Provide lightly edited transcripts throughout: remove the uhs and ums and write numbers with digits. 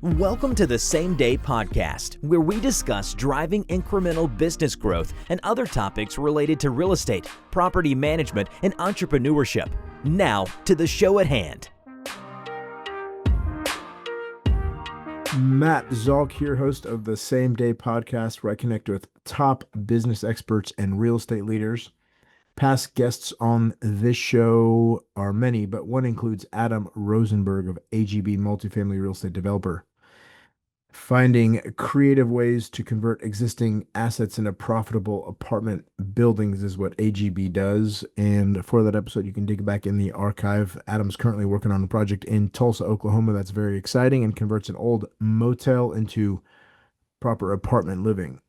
Welcome to the Same Day Podcast, where we discuss driving incremental business growth and other topics related to real estate, property management, and entrepreneurship. Now, to the show at hand. Matt Zalk here, host of the Same Day Podcast, where I connect with top business experts and real estate leaders. Past guests on this show are many, but one includes Adam Rosenberg of AGB Multifamily Real Estate Developer. Finding creative ways to convert existing assets into profitable apartment buildings is what AGB does. And for that episode, you can dig back in the archive. Adam's currently working on a project in Tulsa, Oklahoma that's very exciting and converts an old motel into proper apartment living.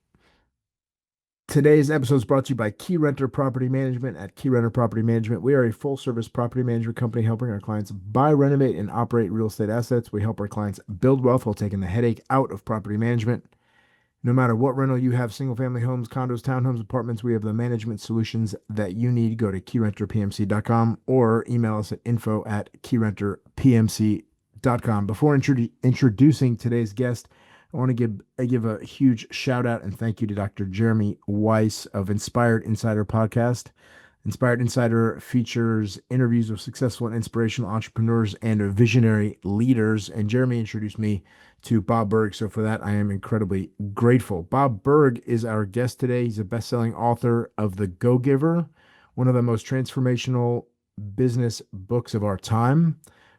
Today's episode is brought to you by Keyrenter Property Management. At Keyrenter Property Management, we are a full-service property management company helping our clients buy, renovate, and operate real estate assets. We help our clients build wealth while taking the headache out of property management. No matter what rental you have, single-family homes, condos, townhomes, apartments, we have the management solutions that you need. Go to keyrenterpmc.com or email us at info@keyrenterpmc.com. Before introducing today's guest, I want to give a huge shout out and thank you to Dr. Jeremy Weiss of Inspired Insider Podcast. Inspired Insider features interviews with successful and inspirational entrepreneurs and visionary leaders. And Jeremy introduced me to Bob Burg. So for that, I am incredibly grateful. Bob Burg is our guest today. He's a best-selling author of The Go-Giver, one of the most transformational business books of our time.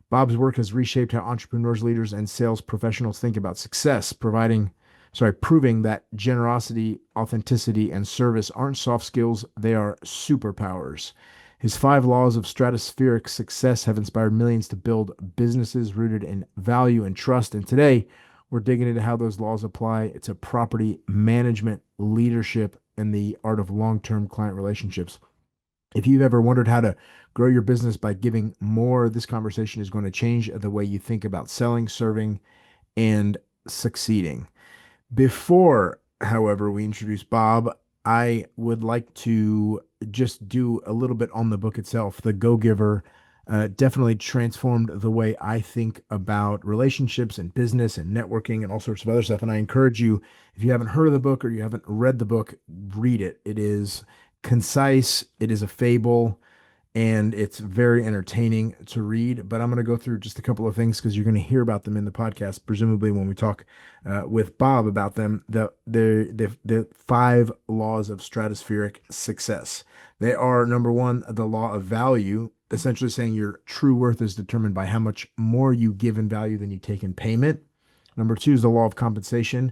Bob's work has reshaped how entrepreneurs, leaders, and sales professionals think about success, proving that generosity, authenticity, and service aren't soft skills, they are superpowers. His 5 laws of stratospheric success have inspired millions to build businesses rooted in value and trust. And today, we're digging into how those laws apply to property management, leadership, and the art of long-term client relationships. If you've ever wondered how to grow your business by giving more, this conversation is going to change the way you think about selling, serving, and succeeding. Before, however, we introduce Bob, I would like to just do a little bit on the book itself. The Go-Giver definitely transformed the way I think about relationships and business and networking and all sorts of other stuff. And I encourage you, if you haven't heard of the book or you haven't read the book, read it. It is concise, it is a fable, and it's very entertaining to read. But I'm going to go through just a couple of things because you're going to hear about them in the podcast, presumably when we talk with Bob about them. The 5 laws of stratospheric success. They are, number 1, the law of value, essentially saying your true worth is determined by how much more you give in value than you take in payment. Number 2 is the law of compensation,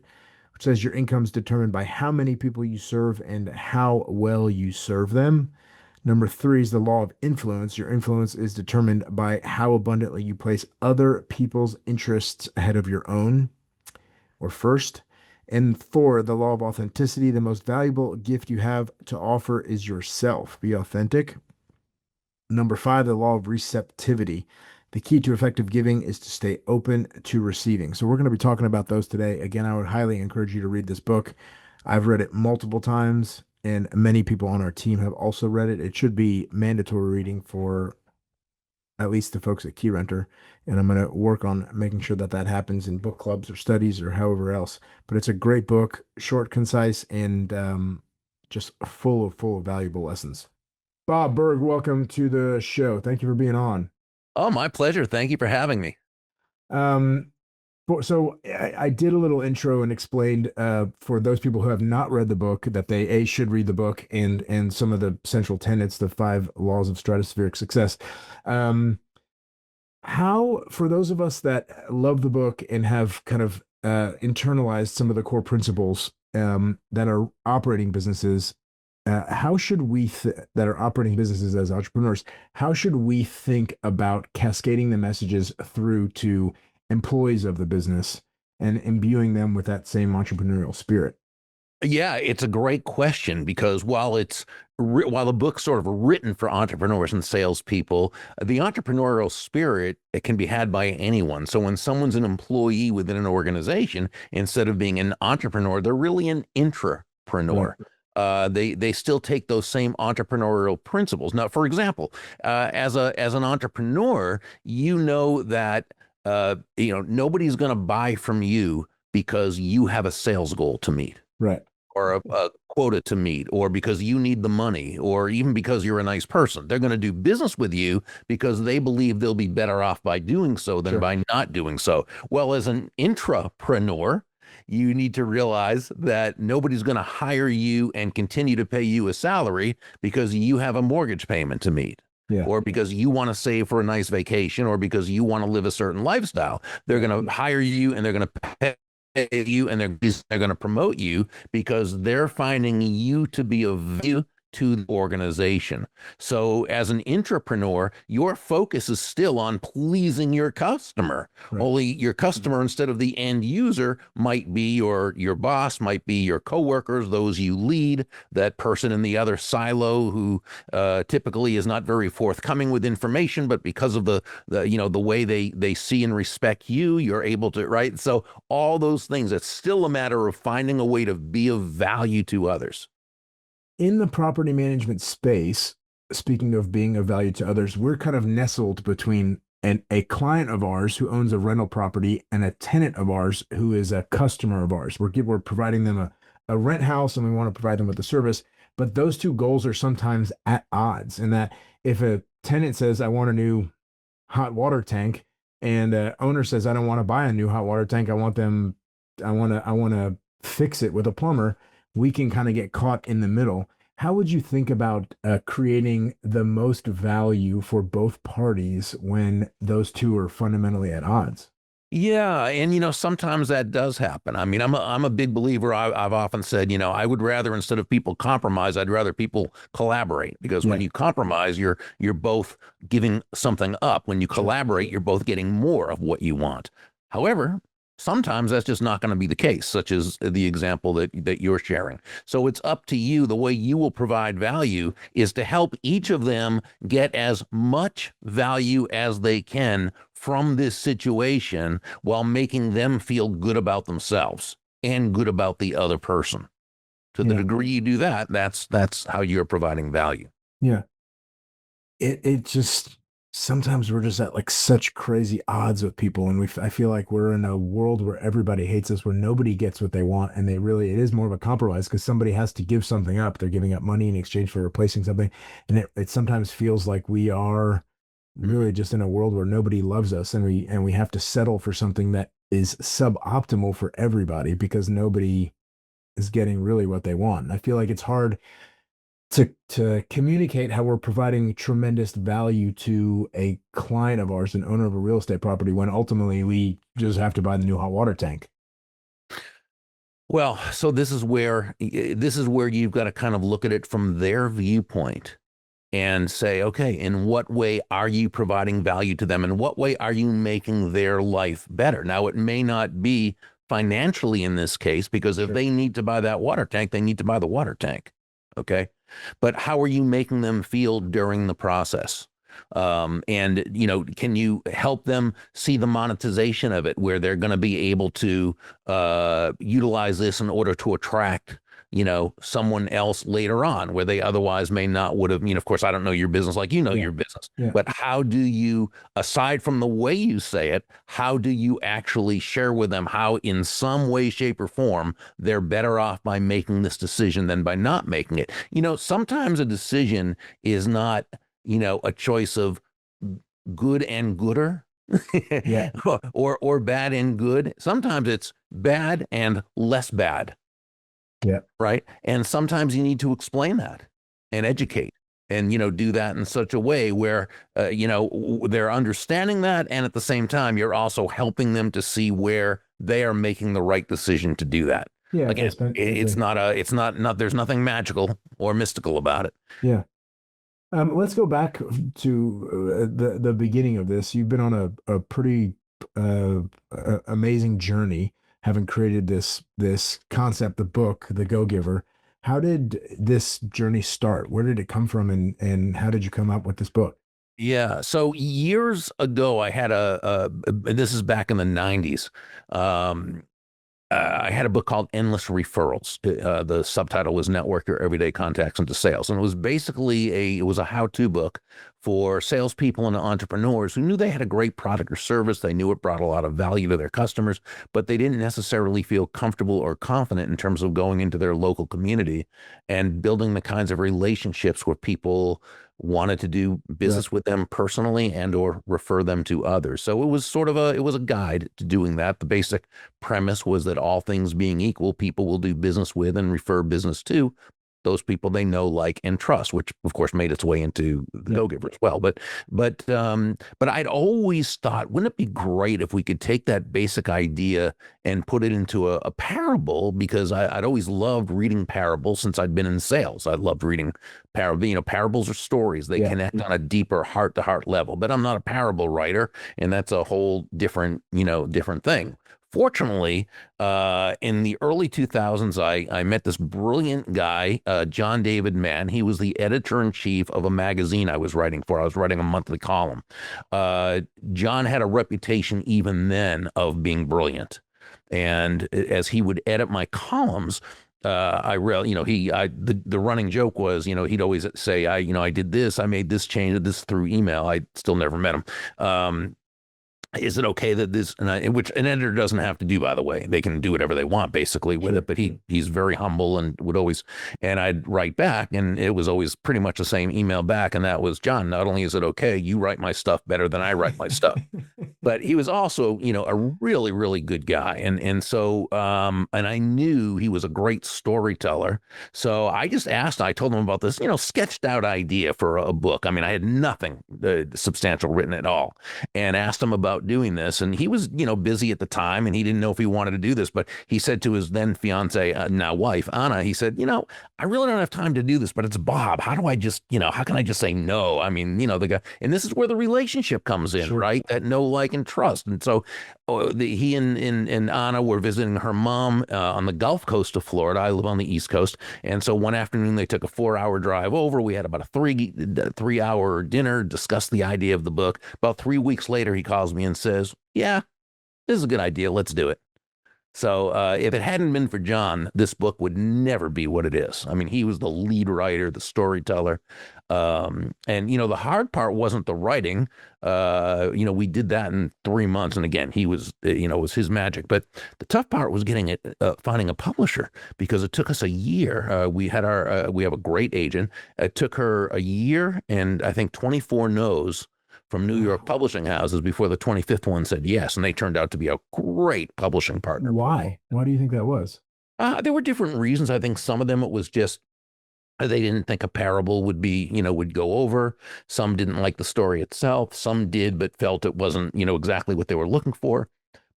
which says your income is determined by how many people you serve and how well you serve them. Number 3 is the law of influence. Your influence is determined by how abundantly you place other people's interests ahead of your own or first. And 4, the law of authenticity. The most valuable gift you have to offer is yourself. Be authentic. Number 5, the law of receptivity. The key to effective giving is to stay open to receiving. So we're going to be talking about those today. Again, I would highly encourage you to read this book. I've read it multiple times, and many people on our team have also read it. It should be mandatory reading for at least the folks at Keyrenter, and I'm going to work on making sure that happens in book clubs or studies or however else. But it's a great book, short, concise, and just full of valuable lessons. Bob Burg, welcome to the show. Thank you for being on. Oh, my pleasure. Thank you for having me. So I did a little intro and explained for those people who have not read the book that they should read the book and some of the central tenets, the 5 laws of stratospheric success. How, for those of us that love the book and have kind of internalized some of the core principles that are operating businesses, how should we that are operating businesses as entrepreneurs, how should we think about cascading the messages through to employees of the business and imbuing them with that same entrepreneurial spirit? Yeah, it's a great question because while the book's sort of written for entrepreneurs and salespeople, the entrepreneurial spirit, it can be had by anyone. So when someone's an employee within an organization, instead of being an entrepreneur, they're really an intrapreneur. Right. They still take those same entrepreneurial principles. Now, for example, as an entrepreneur, you know that nobody's going to buy from you because you have a sales goal to meet, Right. or a quota to meet, or because you need the money, or even because you're a nice person. They're going to do business with you because they believe they'll be better off by doing so than by not doing so. Well, as an intrapreneur, you need to realize that nobody's going to hire you and continue to pay you a salary because you have a mortgage payment to meet. Yeah. Or because you want to save for a nice vacation, or because you want to live a certain lifestyle. They're going to hire you, and they're going to pay you, and they're going to promote you because they're finding you to be of value to the organization. So as an entrepreneur, your focus is still on pleasing your customer. Right. Only your customer, instead of the end user, might be your boss, might be your coworkers, those you lead, that person in the other silo who typically is not very forthcoming with information, but because of the way they see and respect you, you're able to, right? So all those things, it's still a matter of finding a way to be of value to others. In the property management space, speaking of being of value to others, we're kind of nestled between a client of ours who owns a rental property and a tenant of ours who is a customer of ours. We're providing them a rent house, and we want to provide them with the service. But those two goals are sometimes at odds, in that if a tenant says, I want a new hot water tank, and owner says, I don't want to buy a new hot water tank, I want to fix it with a plumber, we can kind of get caught in the middle. How would you think about creating the most value for both parties when those two are fundamentally at odds? Yeah, and sometimes that does happen. I mean, I'm a big believer. I've often said, I would rather, instead of people compromise, I'd rather people collaborate, because when you compromise, you're both giving something up. When you collaborate, you're both getting more of what you want. However, sometimes that's just not going to be the case, such as the example that you're sharing. So it's up to you. The way you will provide value is to help each of them get as much value as they can from this situation, while making them feel good about themselves and good about the other person. To the degree you do that, that's how you're providing value. Yeah. It just, sometimes we're just at like such crazy odds with people, and I feel like we're in a world where everybody hates us, where nobody gets what they want, and it is more of a compromise, because somebody has to give something up. They're giving up money in exchange for replacing something, and it sometimes feels like we are really just in a world where nobody loves us, and we have to settle for something that is suboptimal for everybody, because nobody is getting really what they want. And I feel like it's hard to communicate how we're providing tremendous value to a client of ours, an owner of a real estate property, when ultimately we just have to buy the new hot water tank. Well, so this is where you've got to kind of look at it from their viewpoint and say, okay, in what way are you providing value to them? In what way are you making their life better? Now, it may not be financially in this case, because if they need to buy that water tank, they need to buy the water tank. Okay. But how are you making them feel during the process? And, can you help them see the monetization of it, where they're going to be able to utilize this in order to attract, someone else later on, where they otherwise may not would have. Of course, I don't know your business like your business, but how do you, aside from the way you say it, how do you actually share with them how, in some way, shape, or form, they're better off by making this decision than by not making it? Sometimes a decision is not, a choice of good and gooder. or bad and good. Sometimes it's bad and less bad. Yeah. Right. And sometimes you need to explain that and educate and, do that in such a way where, they're understanding that. And at the same time, you're also helping them to see where they are making the right decision to do that. Yeah. Again, it's not, there's nothing magical or mystical about it. Yeah. Let's go back to the beginning of this. You've been on a pretty amazing journey, having created this concept, the book, The Go-Giver. How did this journey start? Where did it come from, and how did you come up with this book? Yeah. So years ago, I had this is back in the 90s. I had a book called Endless Referrals. The subtitle was Network Your Everyday Contacts into Sales. And it was basically it was a how-to book for salespeople and entrepreneurs who knew they had a great product or service. They knew it brought a lot of value to their customers, but they didn't necessarily feel comfortable or confident in terms of going into their local community and building the kinds of relationships where people wanted to do business with them personally and or refer them to others. So it was sort of it was a guide to doing that. The basic premise was that all things being equal, people will do business with and refer business to those people they know, like, and trust, which of course made its way into the Go Giver as well. But I'd always thought, wouldn't it be great if we could take that basic idea and put it into a parable? Because I'd always loved reading parables since I'd been in sales. I loved reading parables. You know, parables are stories. They connect on a deeper heart-to-heart level. But I'm not a parable writer, and that's a whole different thing. Fortunately, in the early 2000s, I met this brilliant guy, John David Mann. He was the editor-in-chief of a magazine I was writing for. I was writing a monthly column. John had a reputation even then of being brilliant. And as he would edit my columns, the running joke was, he'd always say, I did this, I made this change, this through email. I still never met him. Is it okay that this, which an editor doesn't have to do, by the way, they can do whatever they want basically with it, but he's very humble and would always, and I'd write back and it was always pretty much the same email back. And that was, John, not only is it okay, you write my stuff better than I write my stuff, but he was also, a really, really good guy. And so, and I knew he was a great storyteller. So I just asked, I told him about this, sketched out idea for a book. I mean, I had nothing substantial written at all, and asked him about doing this. And he was, busy at the time and he didn't know if he wanted to do this, but he said to his then fiance, now wife, Anna, he said, I really don't have time to do this, but it's Bob. How do I just, how can I just say no? I mean, the guy, and this is where the relationship comes in, right? That know, like, and trust. And so he and Anna were visiting her mom on the Gulf Coast of Florida. I live on the East Coast. And so one afternoon they took a 4-hour drive over. We had about a 3-hour dinner, discussed the idea of the book. About 3 weeks later, he calls me and says, yeah, this is a good idea. Let's do it. So if it hadn't been for John, this book would never be what it is. I mean, he was the lead writer, the storyteller. And, the hard part wasn't the writing. We did that in 3 months. And again, he was, it was his magic. But the tough part was finding a publisher, because it took us a year. We have a great agent. It took her a year and I think 24 no's from New York publishing houses before the 25th one said yes. And they turned out to be a great publishing partner. Why? Why do you think that was? There were different reasons. I think some of them, it was just, they didn't think a parable would go over. Some didn't like the story itself. Some did, but felt it wasn't, exactly what they were looking for.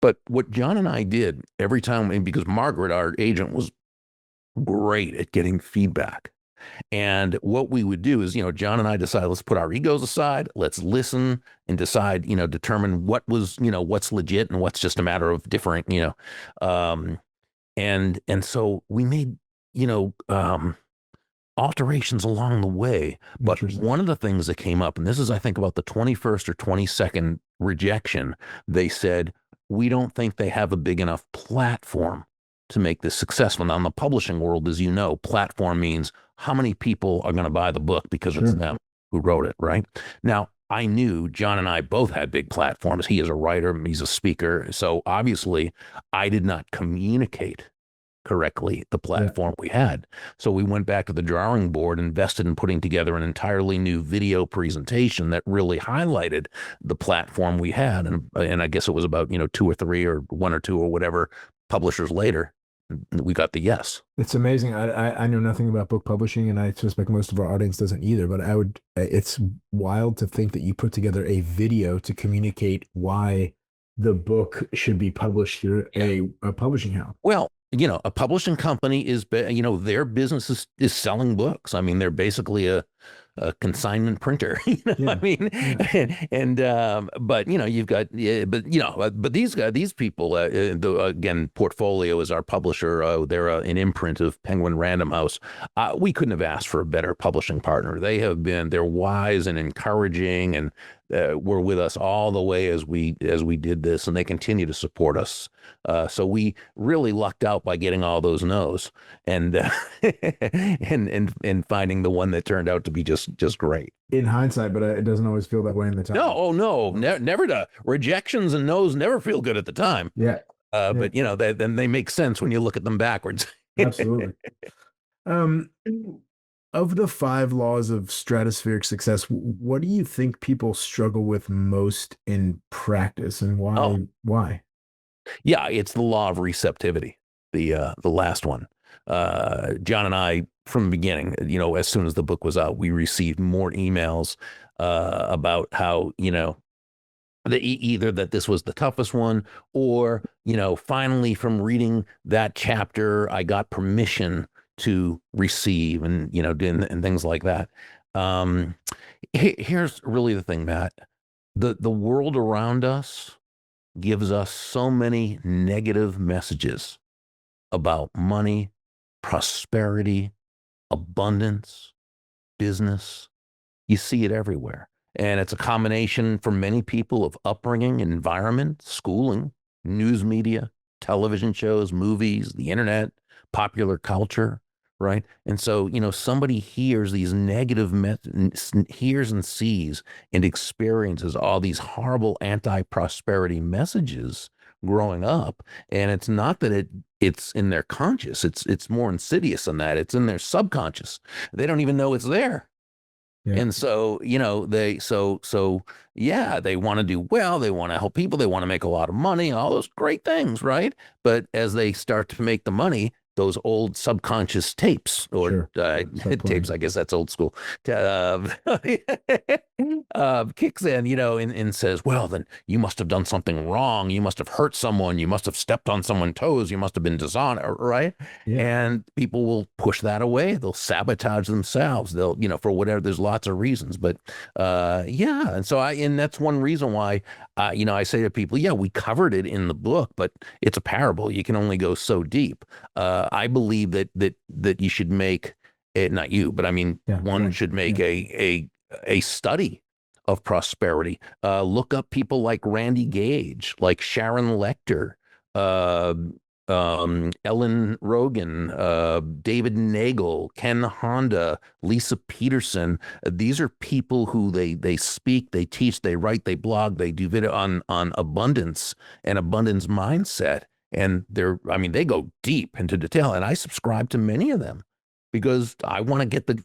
But what John and I did every time, because Margaret, our agent, was great at getting feedback. And what we would do is, John and I decided, let's put our egos aside, let's listen and decide, determine what was, what's legit and what's just a matter of different, and so we made, alterations along the way. But one of the things that came up, and this is, I think, about the 21st or 22nd rejection, they said, we don't think they have a big enough platform to make this successful. Now, in the publishing world, as you know, platform means how many people are going to buy the book because it's them who wrote it, right? Now, I knew John and I both had big platforms. He is a writer, he's a speaker. So obviously, I did not communicate correctly the platform we had. So we went back to the drawing board, invested in putting together an entirely new video presentation that really highlighted the platform we had. And I guess it was about, 2 or 3 or 1 or 2 or whatever publishers later, we got the yes. It's amazing. I know nothing about book publishing, and I suspect most of our audience doesn't either, but it's wild to think that you put together a video to communicate why the book should be published through a publishing house. Well, a publishing company is, their business is selling books. I mean, they're basically a consignment printer, I mean, but you've got, but these people, again, Portfolio is our publisher. They're an imprint of Penguin Random House. We couldn't have asked for a better publishing partner. They're wise and encouraging, and were with us all the way as we did this, and they continue to support us. So we really lucked out by getting all those no's, and and finding the one that turned out to be just great. In hindsight, but it doesn't always feel that way in the time. No, oh no, never. Rejections and no's never feel good at the time. Yeah. But then they make sense when you look at them backwards. Absolutely. Of the 5 laws of stratospheric success, what do you think people struggle with most in practice, and why? Oh. Why? Yeah, it's the law of receptivity, the last one. John and I, from the beginning, as soon as the book was out, we received more emails about how, either that this was the toughest one, or, finally from reading that chapter, I got permission to receive, and, and things like that. Here's really the thing, Matt. The world around us gives us so many negative messages about money, prosperity, abundance, business. You see it everywhere. And it's a combination for many people of upbringing, environment, schooling, news media, television shows, movies, the internet, popular culture, right? And so, somebody hears these negative, hears and sees and experiences all these horrible anti-prosperity messages growing up. And it's not that it's in their conscious. It's more insidious than that. It's in their subconscious. They don't even know it's there. Yeah. And so, they want to do well, they want to help people, they want to make a lot of money, all those great things, right? But as they start to make the money, those old subconscious tapes, or tapes, I guess that's old school, kicks in, and says, well, then you must have done something wrong. You must have hurt someone. You must have stepped on someone's toes. You must have been dishonored, right? Yeah. And people will push that away. They'll sabotage themselves. They'll, for whatever, there's lots of reasons. But and so and that's one reason why, I say to people, we covered it in the book, but it's a parable. You can only go so deep. I believe that you should make it, not you, but I mean, one should make a study of prosperity. Look up people like Randy Gage, like Sharon Lecter, Ellen Rogan, David Nagel, Ken Honda, Lisa Peterson. These are people who they speak, they teach, they write, they blog, they do video on abundance and abundance mindset. And they go deep into detail, and I subscribe to many of them because I want to get the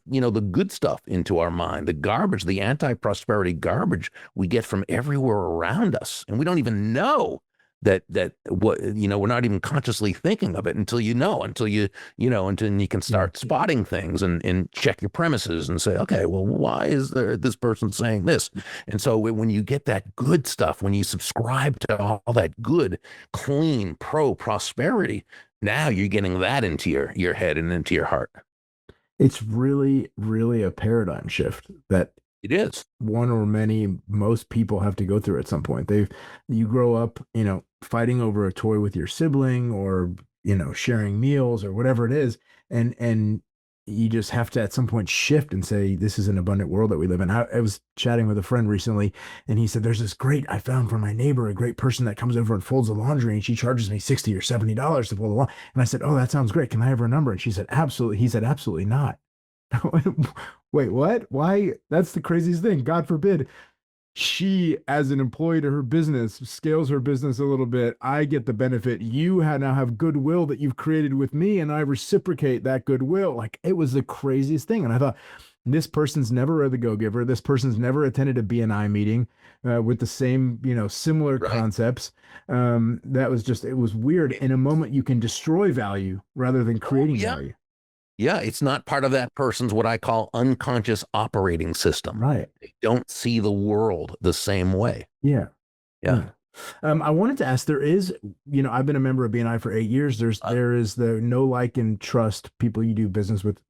good stuff into our mind, the garbage, the anti-prosperity garbage we get from everywhere around us. And we don't even know that what, we're not even consciously thinking of it until you can start spotting things and check your premises and say, okay, well, why is this person saying this? And so when you get that good stuff, when you subscribe to all that good, clean, pro-prosperity, now you're getting that into your head and into your heart. It's really, really a paradigm shift that it is. One or most people have to go through at some point. You grow up, fighting over a toy with your sibling, or, sharing meals or whatever it is. And you just have to at some point shift and say, this is an abundant world that we live in. I was chatting with a friend recently, and he said, there's this I found from my neighbor, a great person that comes over and folds the laundry, and she charges me $60 or $70 to fold the laundry. And I said, oh, that sounds great. Can I have her number? And she said, absolutely. He said, absolutely not. Wait, what? Why? That's the craziest thing. God forbid she, as an employee to her business, scales her business a little bit. I get the benefit. You now have goodwill that you've created with me, and I reciprocate that goodwill. Like, it was the craziest thing. And I thought, this person's never read The Go-Giver. This person's never attended a BNI meeting with the same, similar concepts. That was just, it was weird. In a moment, you can destroy value rather than creating value. Yeah, it's not part of that person's what I call unconscious operating system. Right. They don't see the world the same way. Yeah. Yeah. I wanted to ask, there is, I've been a member of BNI for 8 years. There is the know, like, and trust people you do business with.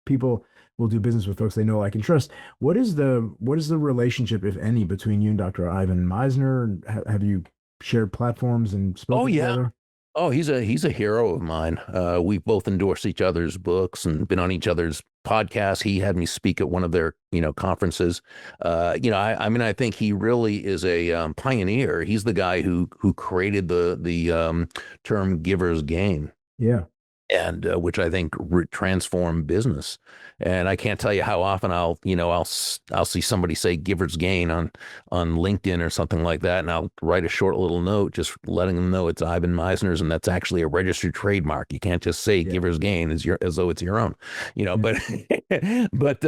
People will do business with folks they know, like, and trust. What is the relationship, if any, between you and Dr. Ivan Meisner? Have you shared platforms and spoken together? Oh, he's a hero of mine. We've both endorsed each other's books and been on each other's podcasts. He had me speak at one of their, conferences. I mean, I think he really is a pioneer. He's the guy who created the term "giver's gain." Yeah. And which I think transform business. And I can't tell you how often I'll see somebody say "giver's gain" on LinkedIn or something like that, and I'll write a short little note just letting them know it's Ivan Meisner's, and that's actually a registered trademark. You can't just say "giver's gain" as though it's your own, but but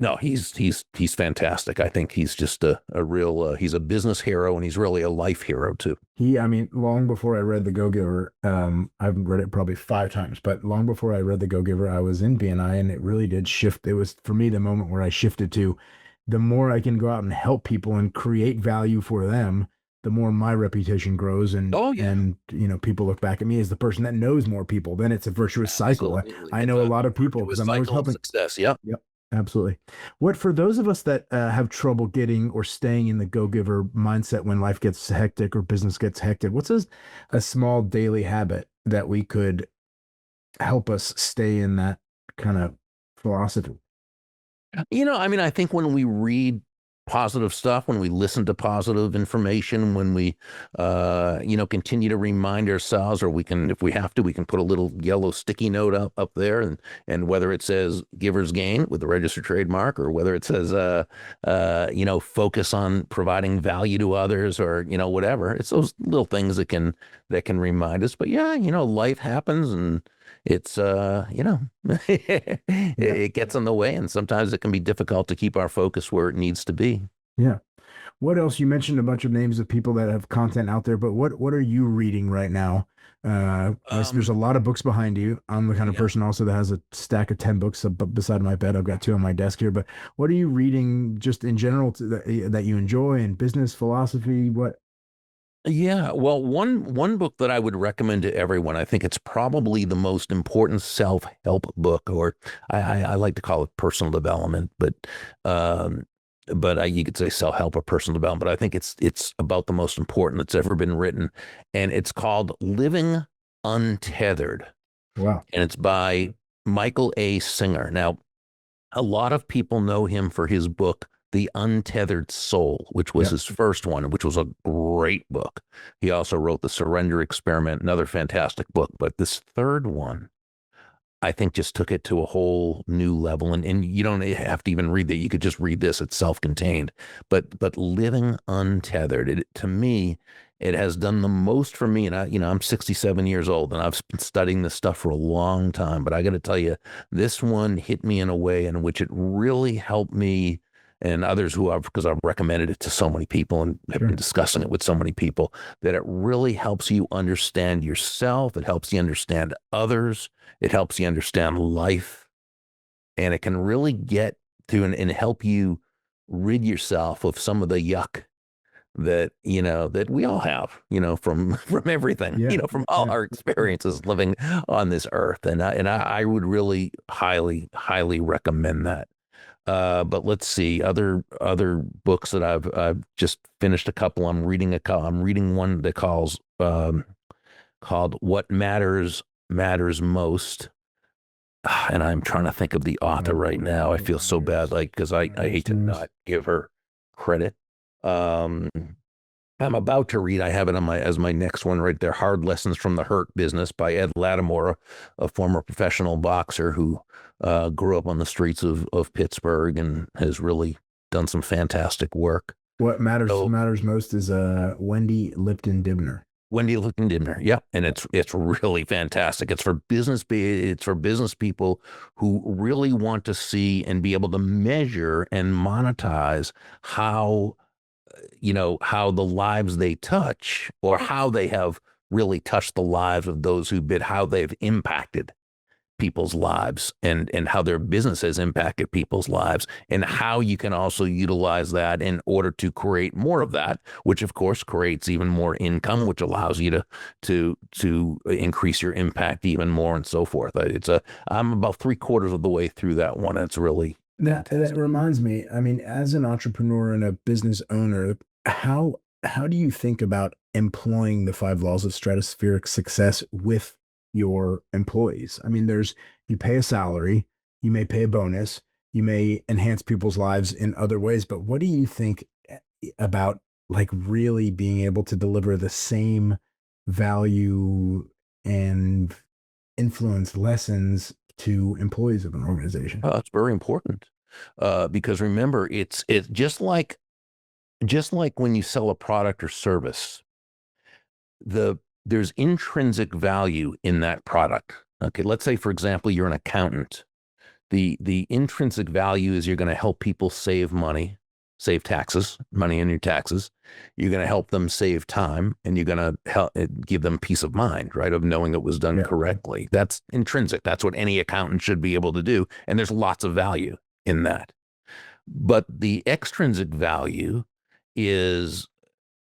no, he's fantastic. I think he's just a real he's a business hero, and he's really a life hero too. I mean, long before I read The Go-Giver, I've read it probably 5 times, but long before I read The Go-Giver, I was in BNI, and it really did shift. It was, for me, the moment where I shifted to, the more I can go out and help people and create value for them, the more my reputation grows. And, Oh yeah. and people look back at me as the person that knows more people. Then it's a virtuous cycle. Absolutely. I It's know a lot of people because I'm always cycle of helping. success. Yep. Yep. Absolutely. What, for those of us that have trouble getting or staying in the go-giver mindset when life gets hectic or business gets hectic, what's a small daily habit that we could help us stay in that kind of philosophy? I mean, I think when we read positive stuff, when we listen to positive information, when we, continue to remind ourselves, or we can, if we have to, we can put a little yellow sticky note up there, and whether it says "giver's gain" with the registered trademark, or whether it says, focus on providing value to others, or whatever. It's those little things that can remind us. But yeah, life happens, and it's it gets in the way, and sometimes it can be difficult to keep our focus where it needs to be. Yeah. What else? You mentioned a bunch of names of people that have content out there, but what are you reading right now? There's a lot of books behind you. I'm the kind of Yeah. person also that has a stack of 10 books beside my bed. I've got 2 on my desk here, but what are you reading just in general that you enjoy, in business philosophy? What? Yeah, well, one book that I would recommend to everyone, I think it's probably the most important self-help book, or I like to call it personal development, but you could say self-help or personal development, but I think it's about the most important that's ever been written, and it's called Living Untethered, Wow. and it's by Michael A. Singer. Now, a lot of people know him for his book, The Untethered Soul, which was his first one, which was a great book. He also wrote The Surrender Experiment, another fantastic book. But this third one, I think, just took it to a whole new level. And you don't have to even read that. You could just read this. It's self-contained. But Living Untethered, to me, it has done the most for me. And I'm 67 years old, and I've been studying this stuff for a long time. But I got to tell you, this one hit me in a way in which it really helped me, and others because I've recommended it to so many people and have been discussing it with so many people, that it really helps you understand yourself. It helps you understand others. It helps you understand life. And it can really get to and help you rid yourself of some of the yuck that that we all have, from everything, from all our experiences living on this earth. And I would really highly recommend that. But let's see, other books that I've just finished a couple. I'm reading one that called What Matters Most. And I'm trying to think of the author right now. I feel so bad, because I hate to not give her credit. I'm about to read, I have it as my next one right there, Hard Lessons from the Hurt Business by Ed Lattimore, a former professional boxer who grew up on the streets of Pittsburgh and has really done some fantastic work. What matters most is Wendy Lipton Dibner. Wendy Lipton Dibner, yeah, and it's really fantastic. It's for business people who really want to see and be able to measure and monetize how the lives they touch, or how they have really touched the lives of those how they've impacted people's lives, and how their business has impacted people's lives, and how you can also utilize that in order to create more of that, which of course creates even more income, which allows you to increase your impact even more, and so forth. I'm about 3/4 of the way through that one. It's really that reminds me. I mean, as an entrepreneur and a business owner, how do you think about employing the 5 laws of stratospheric success with your employees. I mean, you pay a salary, you may pay a bonus, you may enhance people's lives in other ways, but what do you think about like really being able to deliver the same value and influence lessons to employees of an organization? It's very important because remember, it's just like when you sell a product or service, there's intrinsic value in that product. Okay, let's say for example you're an accountant. The intrinsic value is you're going to help people save money, save money in your taxes. You're going to help them save time, and you're going to help give them peace of mind, right, of knowing it was done correctly. That's intrinsic. That's what any accountant should be able to do, and there's lots of value in that. But the extrinsic value is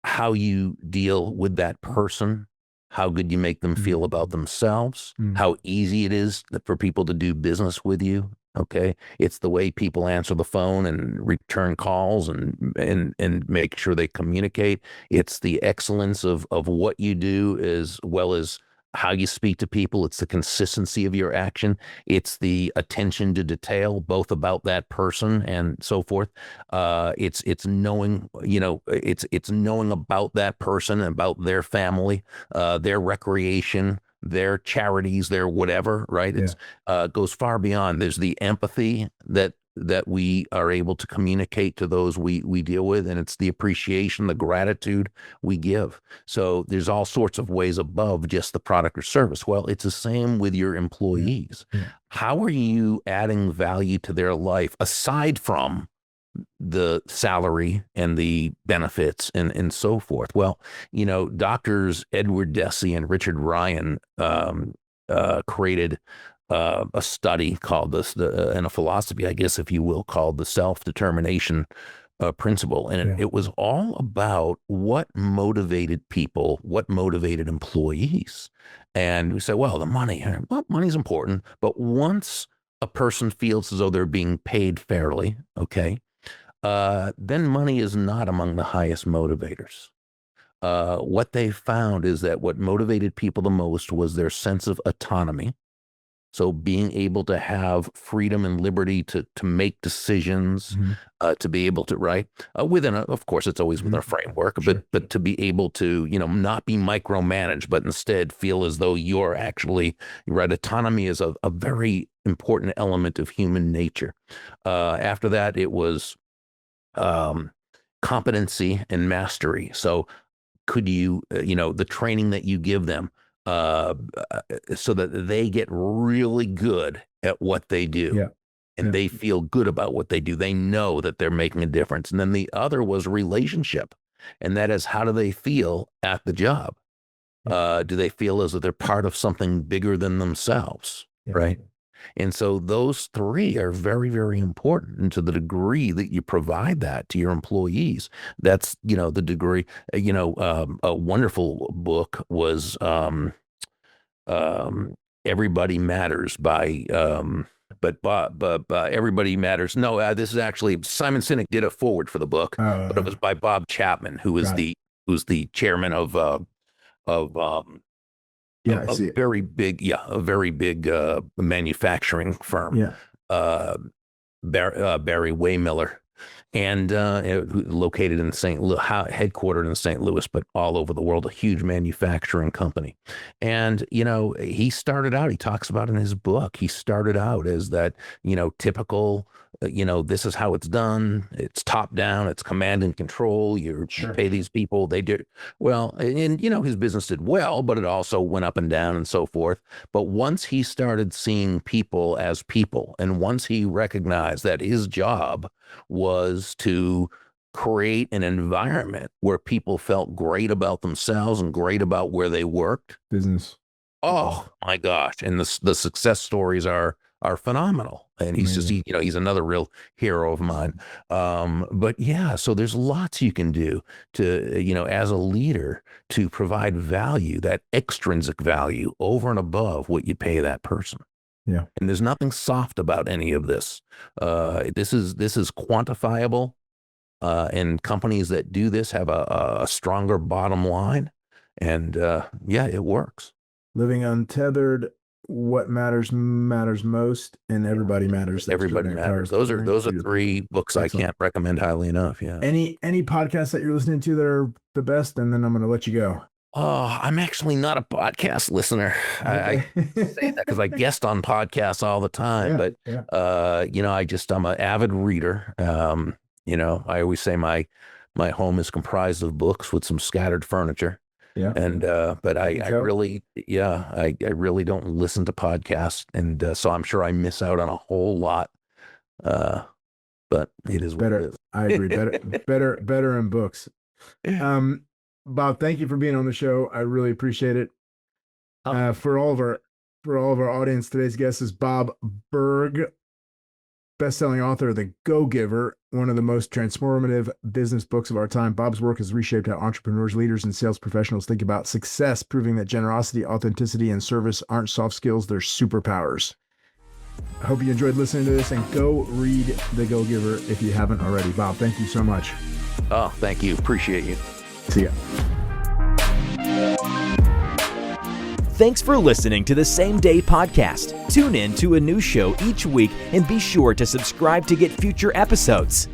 how you deal with that person, how good you make them feel about themselves, how easy it is for people to do business with you. Okay. It's the way people answer the phone and return calls and make sure they communicate. It's the excellence of what you do as well as how you speak to people. It's the consistency of your action. It's the attention to detail, both about that person and so forth. It's knowing, it's knowing about that person, about their family, their recreation, their charities, their whatever, right? It's goes far beyond. There's the empathy that we are able to communicate to those we deal with, and it's the appreciation, the gratitude we give. So there's all sorts of ways above just the product or service. Well, it's the same with your employees. How are you adding value to their life aside from the salary and the benefits and so forth? Well, doctors Edward Deci and Richard Ryan created a study called and a philosophy, I guess, if you will, called the self-determination principle. And it was all about what motivated people, what motivated employees. And we say, well, money's important. But once a person feels as though they're being paid fairly, okay, then money is not among the highest motivators. What they found is that what motivated people the most was their sense of autonomy. So being able to have freedom and liberty to make decisions, to be able to, right, of course, it's always within a framework, but to be able to, not be micromanaged, but instead feel as though you're actually, right, autonomy is a very important element of human nature. After that, it was competency and mastery. So could you, the training that you give them, so that they get really good at what they do and they feel good about what they do. They know that they're making a difference. And then the other was relationship. And that is, how do they feel at the job? Do they feel as though they're part of something bigger than themselves? Right. And so those three are very, very important. And to the degree that you provide that to your employees, that's, the degree, a wonderful book was Everybody Matters by, Everybody Matters. No, this is actually, Simon Sinek did a forward for the book, but it was by Bob Chapman, who's the chairman of a very big manufacturing firm. Barry Waymiller, and located in headquartered in St. Louis, but all over the world, a huge manufacturing company. And, he started out, he talks about in his book, he started out as that, typical, this is how it's done. It's top down, it's command and control. You pay these people, they do well. And, his business did well, but it also went up and down and so forth. But once he started seeing people as people, and once he recognized that his job was to create an environment where people felt great about themselves and great about where they worked. Business. Oh my gosh. And the success stories are phenomenal. And he's just, he's another real hero of mine. But yeah, so there's lots you can do to, as a leader, to provide value, that extrinsic value over and above what you pay that person. Yeah. And there's nothing soft about any of this. This is quantifiable. And companies that do this have a stronger bottom line. And yeah, it works. Living Untethered, What Matters Most, and Everybody Matters. Everybody Matters. Those are three books I can't recommend highly enough. Yeah. Any podcasts that you're listening to that are the best, and then I'm going to let you go. Oh, I'm actually not a podcast listener. I say that because I guest on podcasts all the time. I'm an avid reader. I always say my home is comprised of books with some scattered furniture. Yeah. And but I really don't listen to podcasts, and so I'm sure I miss out on a whole lot. But it is better. What it is. I agree. Better in books. Bob, thank you for being on the show. I really appreciate it. For all of our audience, today's guest is Bob Burg, best-selling author of The Go-Giver, one of the most transformative business books of our time. Bob's work has reshaped how entrepreneurs, leaders, and sales professionals think about success, proving that generosity, authenticity, and service aren't soft skills, they're superpowers. I hope you enjoyed listening to this, and go read The Go-Giver if you haven't already. Bob, thank you so much. Oh, thank you. Appreciate you. See ya. Thanks for listening to the Same Day Podcast. Tune in to a new show each week and be sure to subscribe to get future episodes.